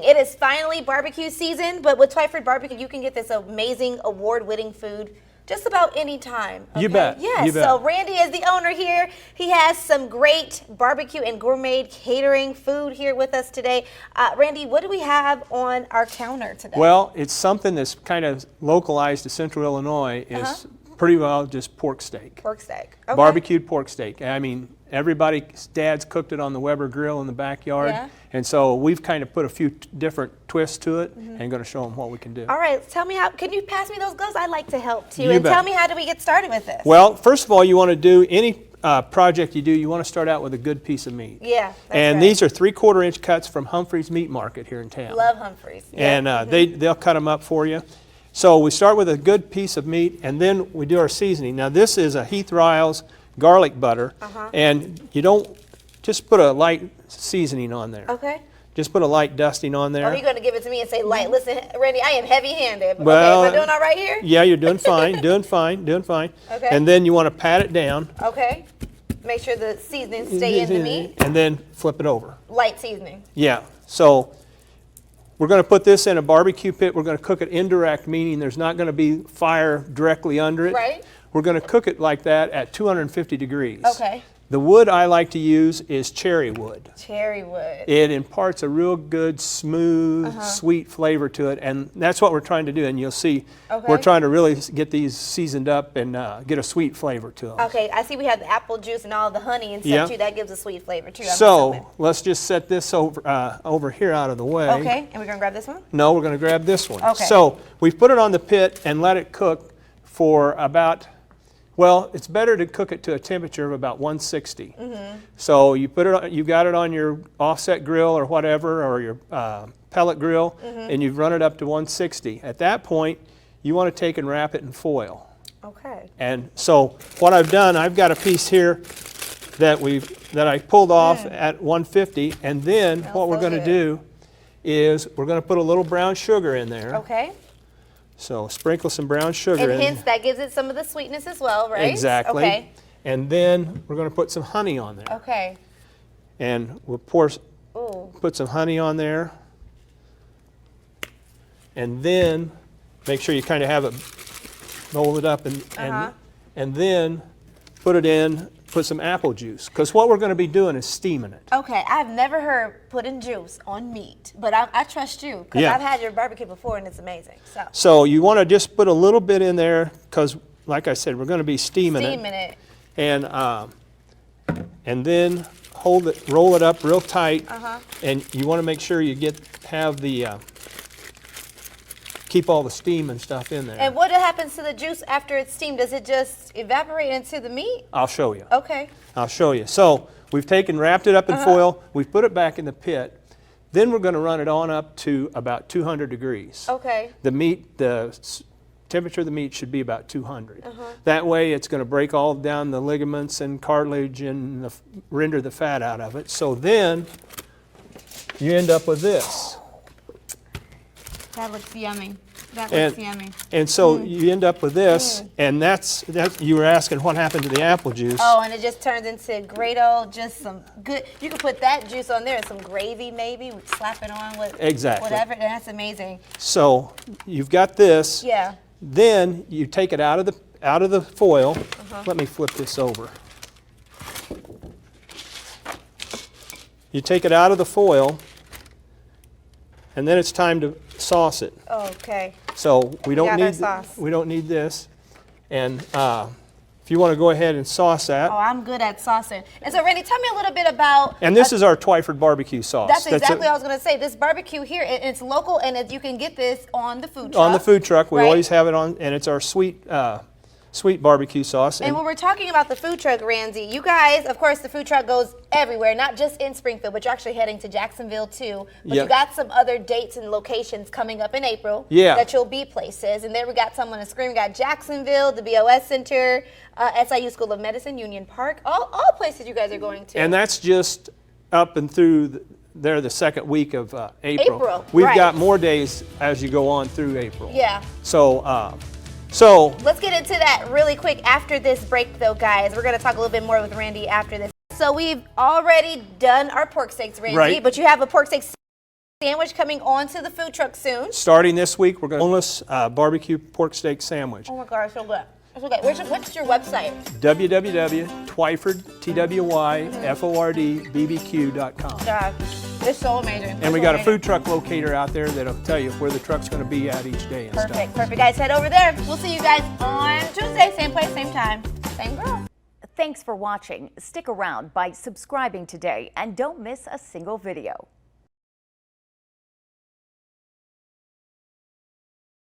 it is finally barbecue season, but with Twyford Barbecue, you can get this amazing award-winning food just about any time. Okay? You bet. Yes. You bet. So Randy is the owner here. He has some great barbecue and gourmet catering food here with us today. Randy, what do we have on our counter today? Well, it's something that's kind of localized to Central Illinois. Is pretty well just pork steak. Pork steak. Okay. Barbecued pork steak. I mean, everybody's dad's cooked it on the Weber grill in the backyard. Yeah. And so we've kind of put a few different twists to it and going to show them what we can do. All right, tell me how, can you pass me those gloves? I'd like to help too. You And bet. tell me, how do we get started with this? Well, first of all, you want to do any project you do, you want to start out with a good piece of meat. Yeah, that's And right. these are 3/4 inch cuts from Humphrey's Meat Market here in town. Love Humphreys. And they'll cut them up for you. So we start with a good piece of meat, and then we do our seasoning. Now this is a Heath Riles garlic butter, and you don't just put a light seasoning on there. Okay. Just put a light dusting on there. Or are you going to give it to me and say light? Listen, Randy, I am heavy-handed. Well, okay, am I doing all right here? Yeah, you're doing fine, doing fine, doing fine. Okay. And then you want to pat it down. Okay. Make sure the seasonings stay in the meat. And then flip it over. Light seasoning. Yeah. So we're going to put this in a barbecue pit. We're going to cook it indirect, meaning there's not going to be fire directly under it. Right. We're going to cook it like that at 250 degrees. Okay. The wood I like to use is cherry wood. Cherry wood. It imparts a real good, smooth, sweet flavor to it, and that's what we're trying to do. And you'll see, we're trying to really get these seasoned up and get a sweet flavor to them. Okay, I see we have the apple juice and all the honey and stuff too. That gives a sweet flavor too. I'm assuming. So let's just set this over here out of the way. Okay, and we're gonna grab this one? No, we're going to grab this one. Okay. So we've put it on the pit and let it cook for about, well, it's better to cook it to a temperature of about 160. So you put it, you got it on your offset grill or whatever, or your pellet grill, and you've run it up to 160. At that point, you want to take and wrap it in foil. Okay. And so what I've done, I've got a piece here that I pulled off at 150, and then what we're going to do is we're going to put a little brown sugar in there. Okay. So sprinkle some brown sugar And in. hence that gives it some of the sweetness as well, right? Exactly. Okay. And then we're going to put some honey on there. Okay. And we'll put some honey on there. And then make sure you kind of have it, roll it up, and then put some apple juice. Because what we're going to be doing is steaming it. Okay, I've never heard putting juice on meat, but I trust you because I've had your barbecue before and it's amazing. So you want to just put a little bit in there because, like I said, we're going to be steaming it. And then roll it up real tight, and you want to make sure you keep all the steam and stuff in there. And what happens to the juice after it's steamed? Does it just evaporate into the meat? I'll show you. Okay. I'll show you. So we've wrapped it up in foil, we've put it back in the pit, then we're going to run it on up to about 200 degrees. Okay. The temperature of the meat should be about 200. That way it's going to break all down the ligaments and cartilage and render the fat out of it. So then you end up with this. That looks yummy. That looks yummy. And so you end up with this, and that's you were asking what happened to the apple juice. Oh, and it just turns into great old, just some good, you can put that juice on there and some gravy maybe, slap it on with whatever, and that's amazing. So you've got this. Yeah. Then you take it out of the foil. Let me flip this over. You take it out of the foil, and then it's time to sauce it. Okay. So we don't need this. And if you want to go ahead and sauce that. Oh, I'm good at saucing. And so, Randy, tell me a little bit about. And this is our Twyford barbecue sauce. That's exactly what I was going to say. This barbecue here, it's local, and you can get this on the food truck. On the food truck, we always have it on, and it's our sweet barbecue sauce. And when we're talking about the food truck, Randy, you guys, of course, the food truck goes everywhere, not just in Springfield, but you're actually heading to Jacksonville too. But you got some other dates and locations coming up in April that you'll be places. And there we got some on the screen. We got Jacksonville, the BOS Center, SIU School of Medicine, Union Park, all places you guys are going to. And that's just up and through the second week of April. We've got more days as you go on through April. Yeah. So let's get into that really quick after this break, though, guys. We're going to talk a little bit more with Randy after this. So we've already done our pork steaks, Randy, but you have a pork steak Sandwich coming onto the food truck soon. Starting this week, we're going to boneless barbecue pork steak sandwich. Oh my God, so good. So good. What's your website? www.twyford, TWYFORDBBQ.com. God, it's so amazing. And we got a food truck locator out there that'll tell you where the truck's going to be at each day and Perfect, stuff. perfect. Guys, head over there. We'll see you guys on Tuesday, same place, same time, same girl. Thanks for watching. Stick around by subscribing today and don't miss a single video.